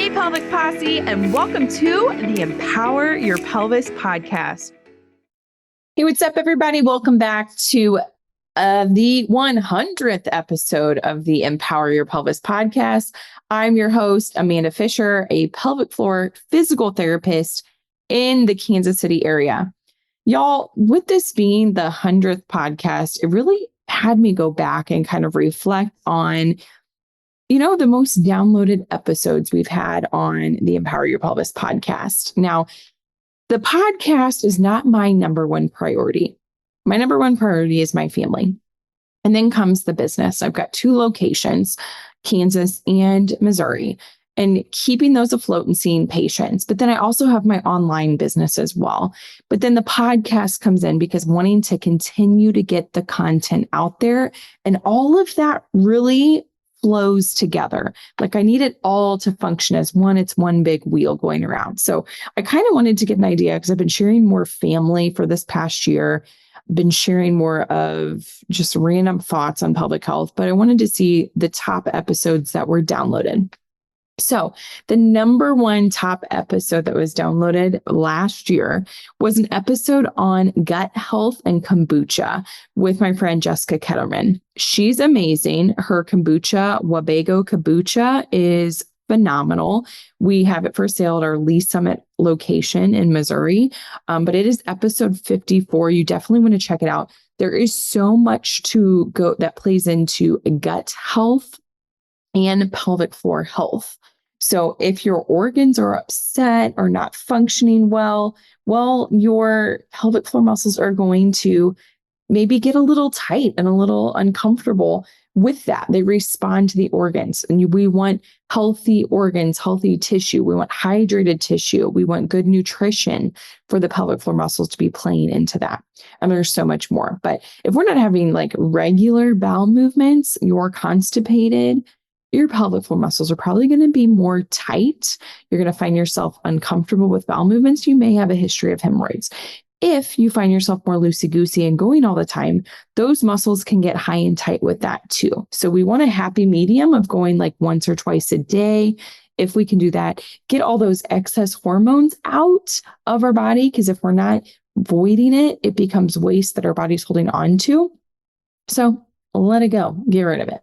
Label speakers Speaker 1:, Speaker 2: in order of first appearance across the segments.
Speaker 1: Hey, Pelvic Posse, and welcome to the Empower Your Pelvis podcast. Hey, what's up, everybody? Welcome back to the 100th episode of the Empower Your Pelvis podcast. I'm your host, Amanda Fisher, a pelvic floor physical therapist in the Kansas City area. Y'all, with this being the 100th podcast, it really had me go back and kind of reflect on the most downloaded episodes we've had on the Empower Your Pelvis podcast. Now, the podcast is not my number one priority. My number one priority is my family. And then comes the business. I've got 2 locations, Kansas and Missouri, and keeping those afloat and seeing patients. But then I also have my online business as well. But then the podcast comes in because wanting to continue to get the content out there, and all of that really flows together. Like I need it all to function as one. It's one big wheel going around. So I kind of wanted to get an idea because I've been sharing more family for this past year, been sharing more of just random thoughts on pelvic health, but I wanted to see the top episodes that were downloaded. So the number one top episode that was downloaded last year was an episode on gut health and kombucha with my friend Jessica Ketterman. She's amazing. Her kombucha, Wabago Kombucha, is phenomenal. We have it for sale at our Lee Summit location in Missouri, but it is episode 54. You definitely want to check it out. There is so much to go that plays into gut health and pelvic floor health. So if your organs are upset or not functioning well, your pelvic floor muscles are going to maybe get a little tight and a little uncomfortable with that. They respond to the organs, and we want healthy organs, healthy tissue. We want hydrated tissue. We want good nutrition for the pelvic floor muscles to be playing into that. And there's so much more. But if we're not having like regular bowel movements, you're constipated, your pelvic floor muscles are probably going to be more tight. You're going to find yourself uncomfortable with bowel movements. You may have a history of hemorrhoids. If you find yourself more loosey-goosey and going all the time, those muscles can get high and tight with that too. So we want a happy medium of going like once or twice a day. If we can do that, get all those excess hormones out of our body, because if we're not voiding it, it becomes waste that our body's holding on to. So let it go. Get rid of it.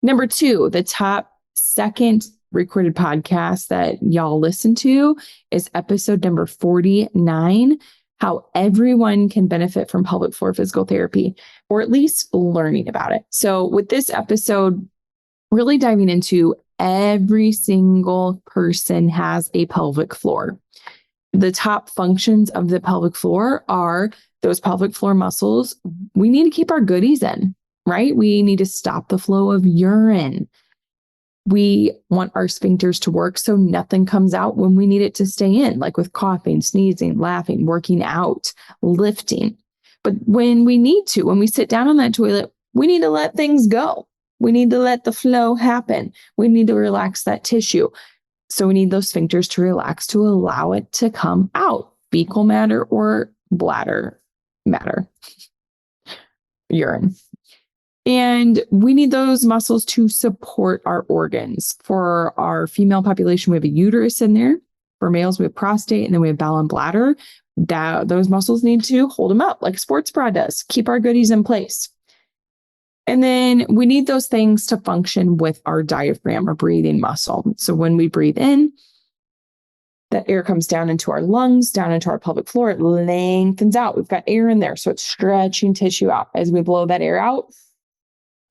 Speaker 1: Number 2, the top second recorded podcast that y'all listen to is episode number 49, how everyone can benefit from pelvic floor physical therapy, or at least learning about it. So with this episode, really diving into every single person has a pelvic floor. The top functions of the pelvic floor are those pelvic floor muscles. We need to keep our goodies in. Right? We need to stop the flow of urine. We want our sphincters to work so nothing comes out when we need it to stay in, like with coughing, sneezing, laughing, working out, lifting. But when we sit down on that toilet, we need to let things go. We need to let the flow happen. We need to relax that tissue. So we need those sphincters to relax to allow it to come out, fecal matter or bladder matter, urine. And we need those muscles to support our organs. For our female population, we have a uterus in there. For males, we have prostate, and then we have bowel and bladder. Those muscles need to hold them up like a sports bra does. Keep our goodies in place. And then we need those things to function with our diaphragm, our breathing muscle. So when we breathe in, that air comes down into our lungs, down into our pelvic floor. It lengthens out. We've got air in there, so it's stretching tissue out. As we blow that air out,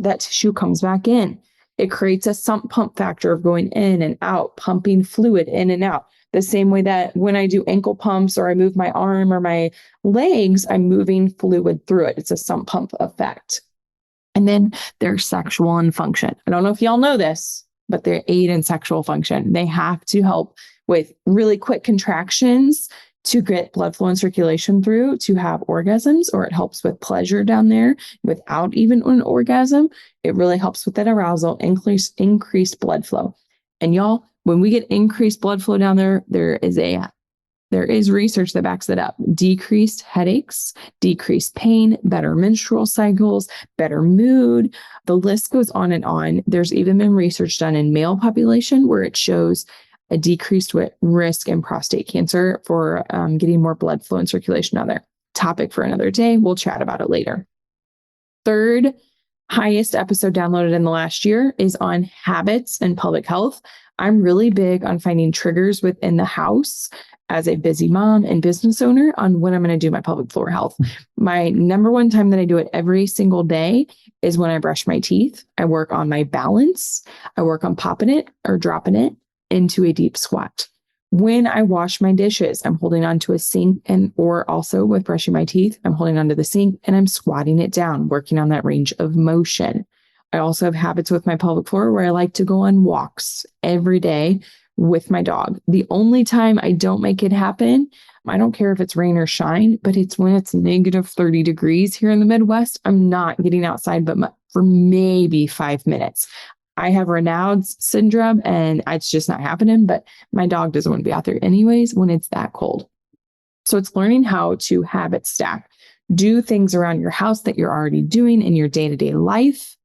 Speaker 1: that tissue comes back in. It creates a sump pump factor of going in and out, pumping fluid in and out. The same way that when I do ankle pumps or I move my arm or my legs, I'm moving fluid through it. It's a sump pump effect. And then they're sexual and function. I don't know if y'all know this, but they aid in sexual function. They have to help with really quick contractions to get blood flow and circulation through to have orgasms, or it helps with pleasure down there without even an orgasm. It really helps with that arousal, increased blood flow. And y'all, when we get increased blood flow down there, there is research that backs it up. Decreased headaches, decreased pain, better menstrual cycles, better mood. The list goes on and on. There's even been research done in male population where it shows a decreased risk in prostate cancer for getting more blood flow and circulation out there. Topic for another day. We'll chat about it later. Third highest episode downloaded in the last year is on habits and pelvic health. I'm really big on finding triggers within the house as a busy mom and business owner on when I'm going to do my pelvic floor health. My number one time that I do it every single day is when I brush my teeth. I work on my balance. I work on popping it or dropping it into a deep squat. When I wash my dishes, I'm holding onto a sink or also with brushing my teeth, I'm holding onto the sink and I'm squatting it down, working on that range of motion. I also have habits with my pelvic floor where I like to go on walks every day with my dog. The only time I don't make it happen, I don't care if it's rain or shine, but it's when it's negative 30 degrees here in the Midwest. I'm not getting outside but for maybe 5 minutes. I have Raynaud's syndrome and it's just not happening, but my dog doesn't want to be out there anyways when it's that cold. So it's learning how to habit stack, do things around your house that you're already doing in your day-to-day life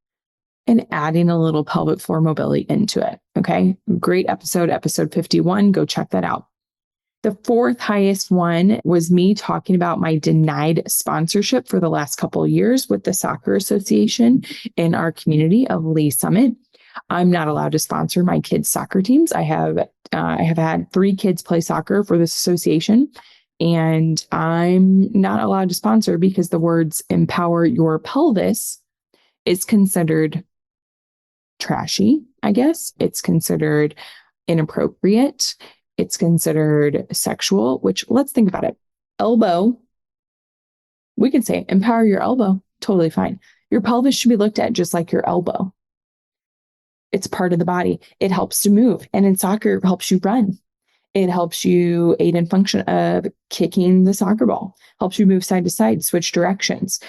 Speaker 1: and adding a little pelvic floor mobility into it. Okay. Great episode 51. Go check that out. The fourth highest one was me talking about my denied sponsorship for the last couple of years with the soccer association in our community of Lee Summit. I'm not allowed to sponsor my kids' soccer teams. I have had 3 kids play soccer for this association, and I'm not allowed to sponsor because the words "empower your pelvis" is considered trashy, I guess. It's considered inappropriate. It's considered sexual, which let's think about it. Elbow, we can say empower your elbow. Totally fine. Your pelvis should be looked at just like your elbow. It's part of the body. It helps to move. And in soccer, it helps you run. It helps you aid in function of kicking the soccer ball, helps you move side to side, switch directions.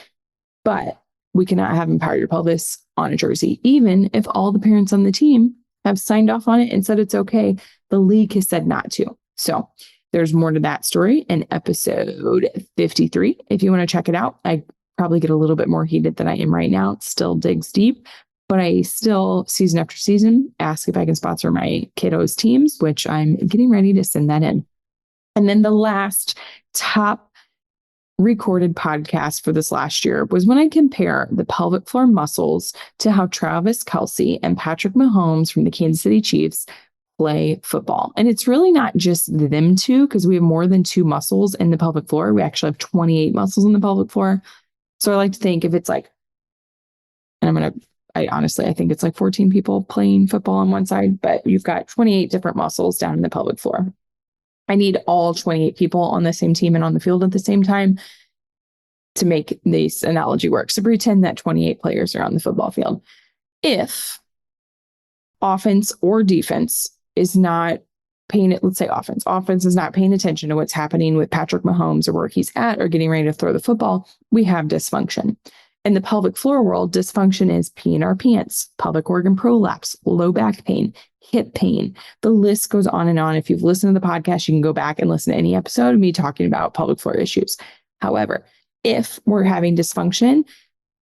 Speaker 1: But we cannot have empower your pelvis on a jersey, even if all the parents on the team have signed off on it and said it's okay. The league has said not to. So there's more to that story in episode 53. If you want to check it out, I probably get a little bit more heated than I am right now. It still digs deep, but I still, season after season, ask if I can sponsor my kiddos' teams, which I'm getting ready to send that in. And then the last top recorded podcast for this last year was when I compare the pelvic floor muscles to how Travis Kelce and Patrick Mahomes from the Kansas City Chiefs play football. And it's really not just them two, because we have more than 2 muscles in the pelvic floor. We actually have 28 muscles in the pelvic floor. So I like to think if it's like, and I think it's like 14 people playing football on one side, but you've got 28 different muscles down in the pelvic floor. I need all 28 people on the same team and on the field at the same time to make this analogy work. So pretend that 28 players are on the football field. If offense or defense is not paying it, let's say offense is not paying attention to what's happening with Patrick Mahomes or where he's at or getting ready to throw the football, we have dysfunction. In the pelvic floor world, dysfunction is pee in our pants, pelvic organ prolapse, low back pain, hip pain. The list goes on and on. If you've listened to the podcast, you can go back and listen to any episode of me talking about pelvic floor issues. However, if we're having dysfunction,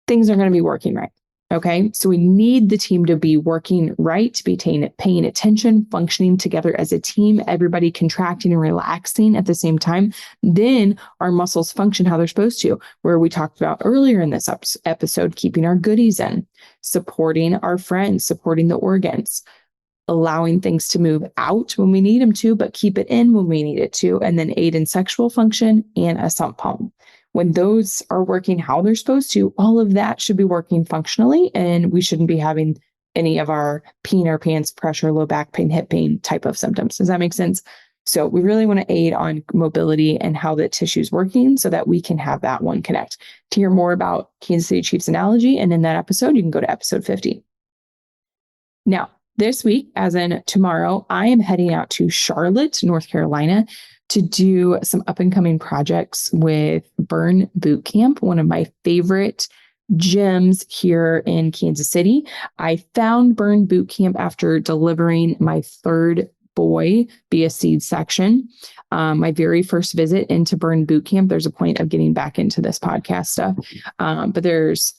Speaker 1: things are going to be working right. Okay. So we need the team to be working right, to be paying attention, functioning together as a team, everybody contracting and relaxing at the same time. Then our muscles function how they're supposed to, where we talked about earlier in this episode, keeping our goodies in, supporting our friends, supporting the organs, allowing things to move out when we need them to, but keep it in when we need it to, and then aid in sexual function and a sump pump. When those are working how they're supposed to, all of that should be working functionally, and we shouldn't be having any of our pee in our pants, pressure, low back pain, hip pain type of symptoms. Does that make sense? So we really want to aid on mobility and how the tissue is working so that we can have that one connect. To hear more about Kansas City Chiefs analogy, and in that episode, you can go to episode 50. Now, this week, as in tomorrow, I am heading out to Charlotte, North Carolina, to do some up and coming projects with Burn Boot Camp, one of my favorite gyms here in Kansas City. I found Burn Boot Camp after delivering my 3rd boy via C-section. My very first visit into Burn Boot Camp. There's a point of getting back into this podcast stuff, but there's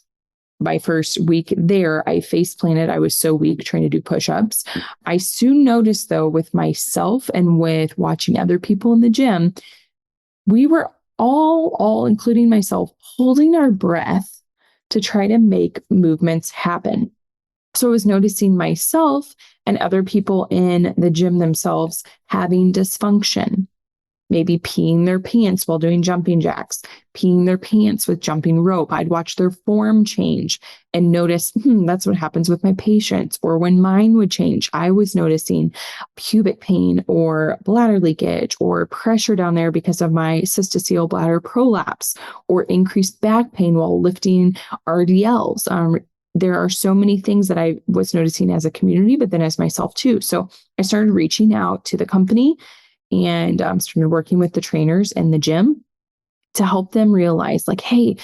Speaker 1: my first week there, I face planted. I was so weak trying to do push-ups. I soon noticed though, with myself and with watching other people in the gym, we were all including myself, holding our breath to try to make movements happen. So I was noticing myself and other people in the gym themselves having dysfunction. Maybe peeing their pants while doing jumping jacks, peeing their pants with jumping rope. I'd watch their form change and notice, that's what happens with my patients. Or when mine would change, I was noticing pubic pain or bladder leakage or pressure down there because of my cystocele bladder prolapse or increased back pain while lifting RDLs. There are so many things that I was noticing as a community, but then as myself too. So I started reaching out to the company and started working with the trainers in the gym to help them realize, like, hey,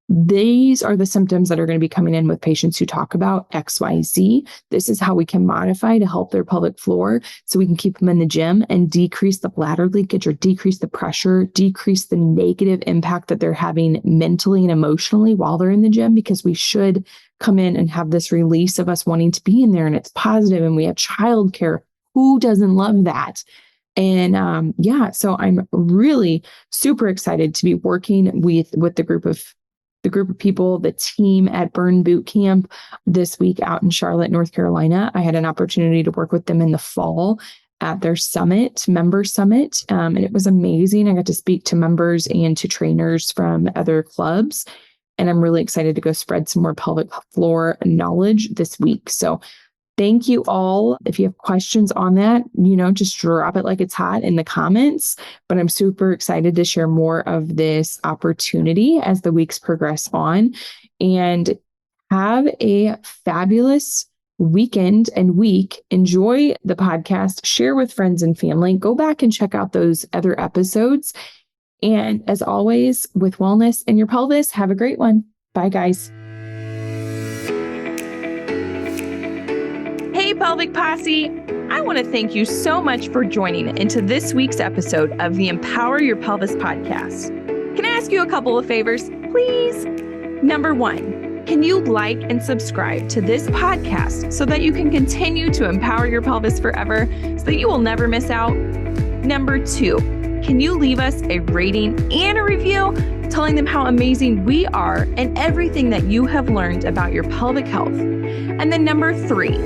Speaker 1: these are the symptoms that are going to be coming in with patients who talk about XYZ. This is how we can modify to help their pelvic floor so we can keep them in the gym and decrease the bladder leakage or decrease the pressure, decrease the negative impact that they're having mentally and emotionally while they're in the gym, because we should come in and have this release of us wanting to be in there and it's positive and we have childcare. Who doesn't love that? And so I'm really super excited to be working with the group of people, the team at Burn Boot Camp this week out in Charlotte, North Carolina. I had an opportunity to work with them in the fall at their member summit. And it was amazing. I got to speak to members and to trainers from other clubs. And I'm really excited to go spread some more pelvic floor knowledge this week. So thank you all. If you have questions on that, just drop it like it's hot in the comments. But I'm super excited to share more of this opportunity as the weeks progress on. And have a fabulous weekend and week. Enjoy the podcast, share with friends and family. Go back and check out those other episodes. And as always, with wellness in your pelvis, have a great one. Bye, guys. Hey, Pelvic Posse. I want to thank you so much for joining into this week's episode of the Empower Your Pelvis podcast. Can I ask you a couple of favors, please? Number one, can you like and subscribe to this podcast so that you can continue to empower your pelvis forever so that you will never miss out? Number two, can you leave us a rating and a review telling them how amazing we are and everything that you have learned about your pelvic health? And then number three,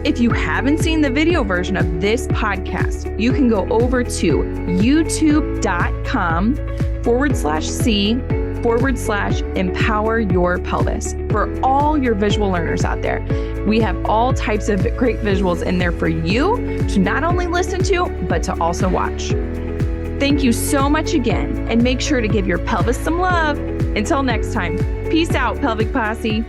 Speaker 1: if you haven't seen the video version of this podcast, you can go over to youtube.com/C/empower your pelvis for all your visual learners out there. We have all types of great visuals in there for you to not only listen to, but to also watch. Thank you so much again, and make sure to give your pelvis some love. Until next time, peace out, Pelvic Posse.